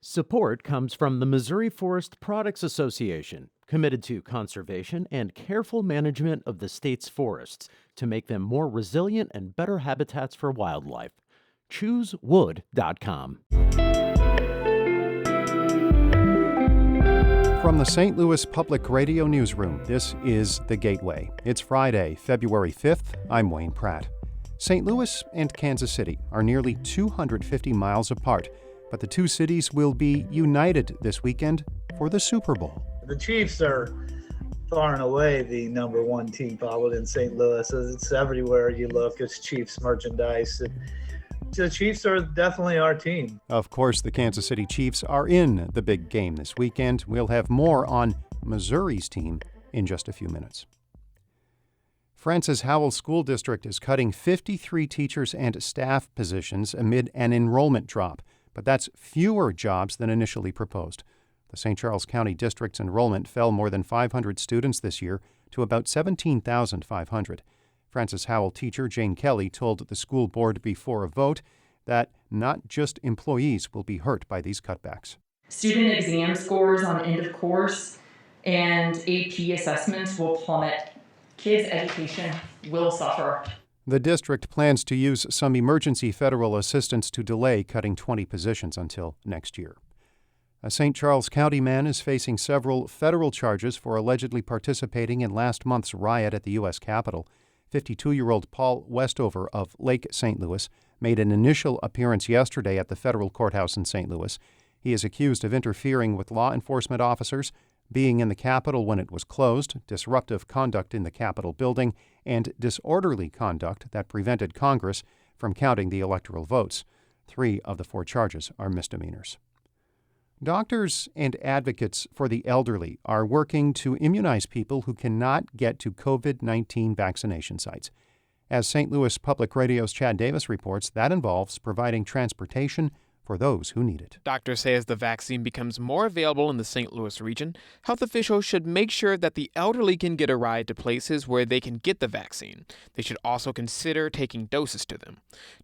Support comes from the Missouri Forest Products Association, committed to conservation and careful management of the state's forests to make them more resilient and better habitats for wildlife. ChooseWood.com. From the St. Louis Public Radio Newsroom, this is The Gateway. It's Friday, February 5th. I'm Wayne Pratt. St. Louis and Kansas City are nearly 250 miles apart, but the two cities will be united this weekend for the Super Bowl. The Chiefs are far and away the number one team followed in St. Louis. It's everywhere you look, it's Chiefs merchandise. The Chiefs are definitely our team. Of course, the Kansas City Chiefs are in the big game this weekend. We'll have more on Missouri's team in just a few minutes. Francis Howell School District is cutting 53 teachers and staff positions amid an enrollment drop, but that's fewer jobs than initially proposed. The St. Charles County District's enrollment fell more than 500 students this year to about 17,500. Francis Howell teacher Jane Kelly told the school board before a vote that not just employees will be hurt by these cutbacks. Student exam scores on end of course and AP assessments will plummet. Kids' education will suffer. The district plans to use some emergency federal assistance to delay cutting 20 positions until next year. A St. Charles County man is facing several federal charges for allegedly participating in last month's riot at the U.S. Capitol. 52-year-old Paul Westover of Lake St. Louis made an initial appearance yesterday at the federal courthouse in St. Louis. He is accused of interfering with law enforcement officers, being in the Capitol when it was closed, disruptive conduct in the Capitol building, and disorderly conduct that prevented Congress from counting the electoral votes. 3 of the 4 charges are misdemeanors. Doctors and advocates for the elderly are working to immunize people who cannot get to COVID-19 vaccination sites. As St. Louis Public Radio's Chad Davis reports, that involves providing transportation for those who need it. Doctors say as the vaccine becomes more available in the St. Louis region, health officials should make sure that the elderly can get a ride to places where they can get the vaccine. They should also consider taking doses to them.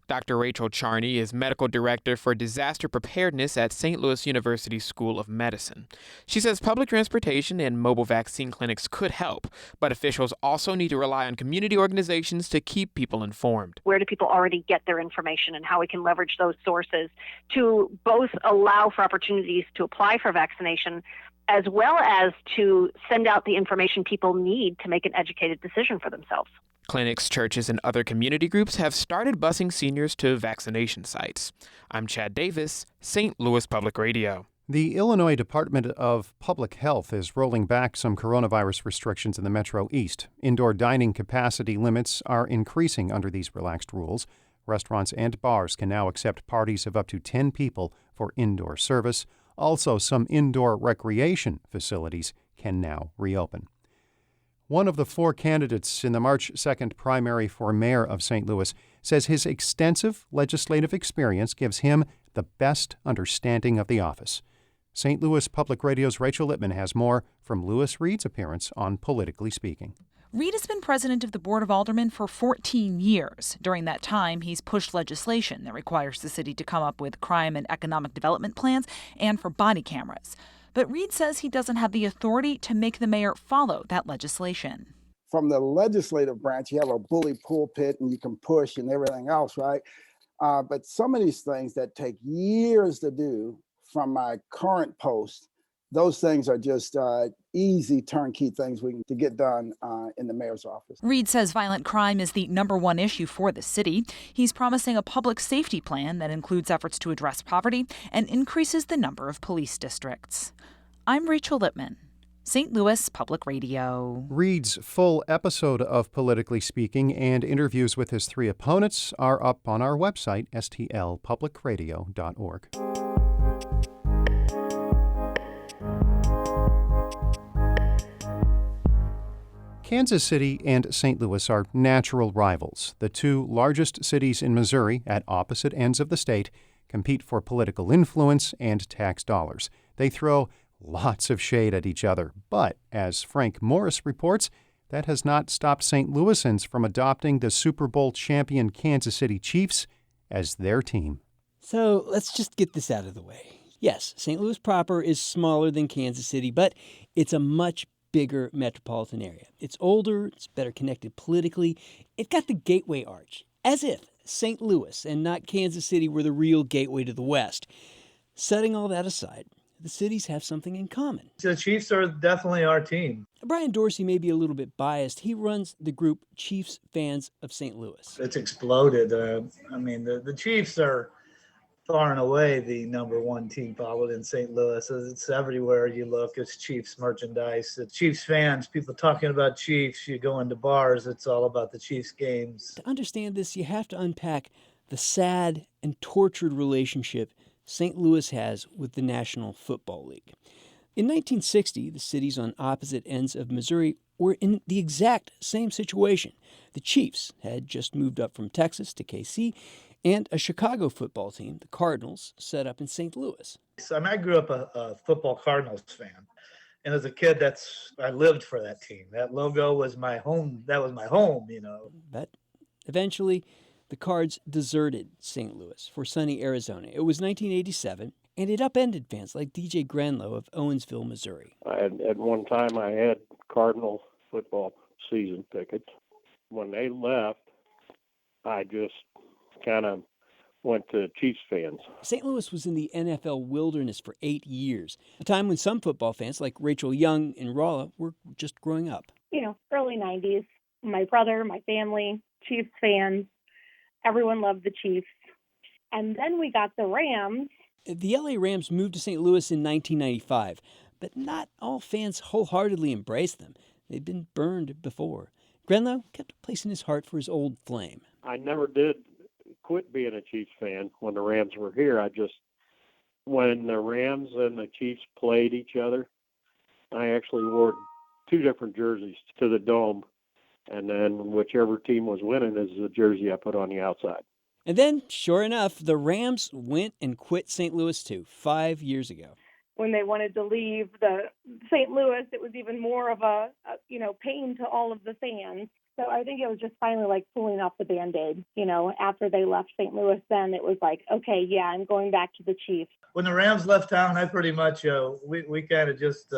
Dr. Rachel Charney is medical director for disaster preparedness at St. Louis University School of Medicine. She says public transportation and mobile vaccine clinics could help, but officials also need to rely on community organizations to keep people informed. Where do people already get their information and how we can leverage those sources to both allow for opportunities to apply for vaccination as well as to send out the information people need to make an educated decision for themselves. Clinics, churches, and other community groups have started busing seniors to vaccination sites. I'm Chad Davis, St. Louis Public Radio. The Illinois Department of Public Health is rolling back some coronavirus restrictions in the Metro East. Indoor dining capacity limits are increasing under these relaxed rules. Restaurants and bars can now accept parties of up to 10 people for indoor service. Also, some indoor recreation facilities can now reopen. One of the 4 candidates in the March 2nd primary for mayor of St. Louis says his extensive legislative experience gives him the best understanding of the office. St. Louis Public Radio's Rachel Littman has more from Louis Reed's appearance on Politically Speaking. Reed has been president of the Board of Aldermen for 14 years. During that time, he's pushed legislation that requires the city to come up with crime and economic development plans and for body cameras. But Reed says he doesn't have the authority to make the mayor follow that legislation. From the legislative branch, you have a bully pulpit and you can push and everything else, right? But some of these things that take years to do from my current post, those things are just easy turnkey things we can to get done in the mayor's office. Reed says violent crime is the #1 issue for the city. He's promising a public safety plan that includes efforts to address poverty and increases the number of police districts. I'm Rachel Littman, St. Louis Public Radio. Reed's full episode of Politically Speaking and interviews with his 3 opponents are up on our website, stlpublicradio.org. Kansas City and St. Louis are natural rivals. The 2 largest cities in Missouri, at opposite ends of the state, compete for political influence and tax dollars. They throw lots of shade at each other. But, as Frank Morris reports, that has not stopped St. Louisans from adopting the Super Bowl champion Kansas City Chiefs as their team. So let's just get this out of the way. Yes, St. Louis proper is smaller than Kansas City, but it's a much bigger metropolitan area. It's older, it's better connected politically. It got the Gateway Arch, as if St. Louis and not Kansas City were the real gateway to the West. Setting all that aside, the cities have something in common. The Chiefs are definitely our team. Brian Dorsey may be a little bit biased. He runs the group Chiefs Fans of St. Louis. It's exploded. The Chiefs are far and away the number one team followed in St. Louis. It's everywhere you look. It's Chiefs merchandise. It's Chiefs fans, people talking about Chiefs. You go into bars, it's all about the Chiefs games. To understand this, you have to unpack the sad and tortured relationship St. Louis has with the National Football League. In 1960, the cities on opposite ends of Missouri were in the exact same situation. The Chiefs had just moved up from Texas to KC, and a Chicago football team, the Cardinals, set up in St. Louis. So, I grew up a football Cardinals fan. And as a kid, I lived for that team. That logo was my home. That was my home, But eventually, the Cards deserted St. Louis for sunny Arizona. It was 1987, and it upended fans like DJ Granlow of Owensville, Missouri. At one time, I had Cardinal football season tickets. When they left, I just kind of went to Chiefs fans. St. Louis was in the NFL wilderness for 8 years, a time when some football fans like Rachel Young in Rolla were just growing up. Early 90s. My brother, my family, Chiefs fans. Everyone loved the Chiefs. And then we got the Rams. The LA Rams moved to St. Louis in 1995, but not all fans wholeheartedly embraced them. They'd been burned before. Grenlow kept a place in his heart for his old flame. I never did quit being a Chiefs fan when the Rams were here. When the Rams and the Chiefs played each other, I actually wore 2 different jerseys to the Dome, and then whichever team was winning is the jersey I put on the outside. And then, sure enough, the Rams went and quit St. Louis too, 5 years ago. When they wanted to leave the St. Louis, it was even more of a pain to all of the fans. So I think it was just finally like pulling off the Band-Aid. After they left St. Louis, then it was like, okay, yeah, I'm going back to the Chiefs. When the Rams left town, I pretty much, we kind of just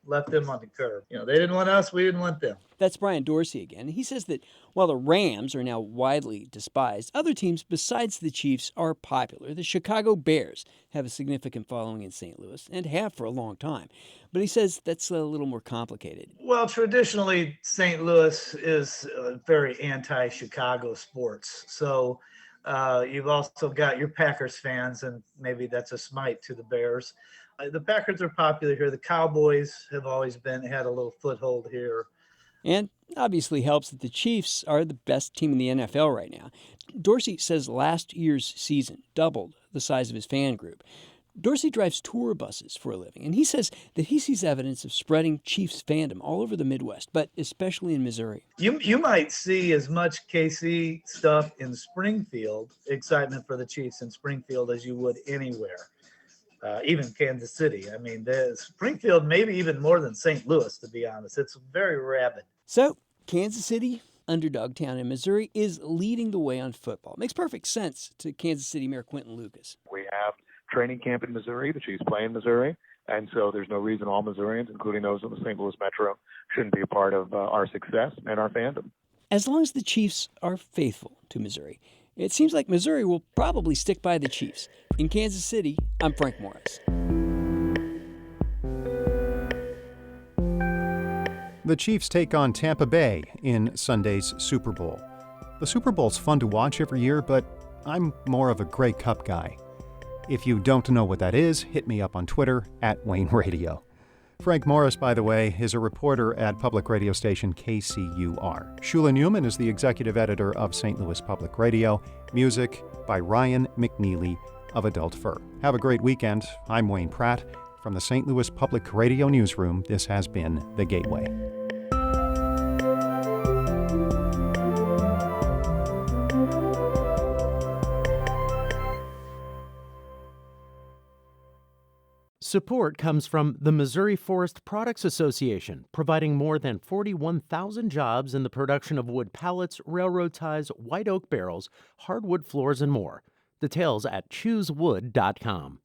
left them on the curb. They didn't want us, we didn't want them. That's Brian Dorsey again. He says that while the Rams are now widely despised, other teams besides the Chiefs are popular. The Chicago Bears have a significant following in St. Louis and have for a long time. But he says that's a little more complicated. Well, traditionally, St. Louis is very anti-Chicago sports. So you've also got your Packers fans, and maybe that's a smite to the Bears. The Packers are popular here. The Cowboys have always had a little foothold here. And obviously helps that the Chiefs are the best team in the NFL right now. Dorsey says last year's season doubled the size of his fan group. Dorsey drives tour buses for a living, and he says that he sees evidence of spreading Chiefs fandom all over the Midwest, but especially in Missouri. You might see as much KC stuff in Springfield, excitement for the Chiefs in Springfield, as you would anywhere. Even Kansas City. Springfield maybe even more than St. Louis, to be honest. It's very rabid. So, Kansas City, underdog town in Missouri, is leading the way on football. Makes perfect sense to Kansas City Mayor Quentin Lucas. We have training camp in Missouri. The Chiefs play in Missouri. And so there's no reason all Missourians, including those in the St. Louis Metro, shouldn't be a part of our success and our fandom. As long as the Chiefs are faithful to Missouri, it seems like Missouri will probably stick by the Chiefs. In Kansas City, I'm Frank Morris. The Chiefs take on Tampa Bay in Sunday's Super Bowl. The Super Bowl's fun to watch every year, but I'm more of a Grey Cup guy. If you don't know what that is, hit me up on Twitter @WayneRadio. Frank Morris, by the way, is a reporter at public radio station KCUR. Shula Newman is the executive editor of St. Louis Public Radio. Music by Ryan McNeely of Adult Fur. Have a great weekend. I'm Wayne Pratt. From the St. Louis Public Radio Newsroom, this has been The Gateway. Support comes from the Missouri Forest Products Association, providing more than 41,000 jobs in the production of wood pallets, railroad ties, white oak barrels, hardwood floors, and more. Details at choosewood.com.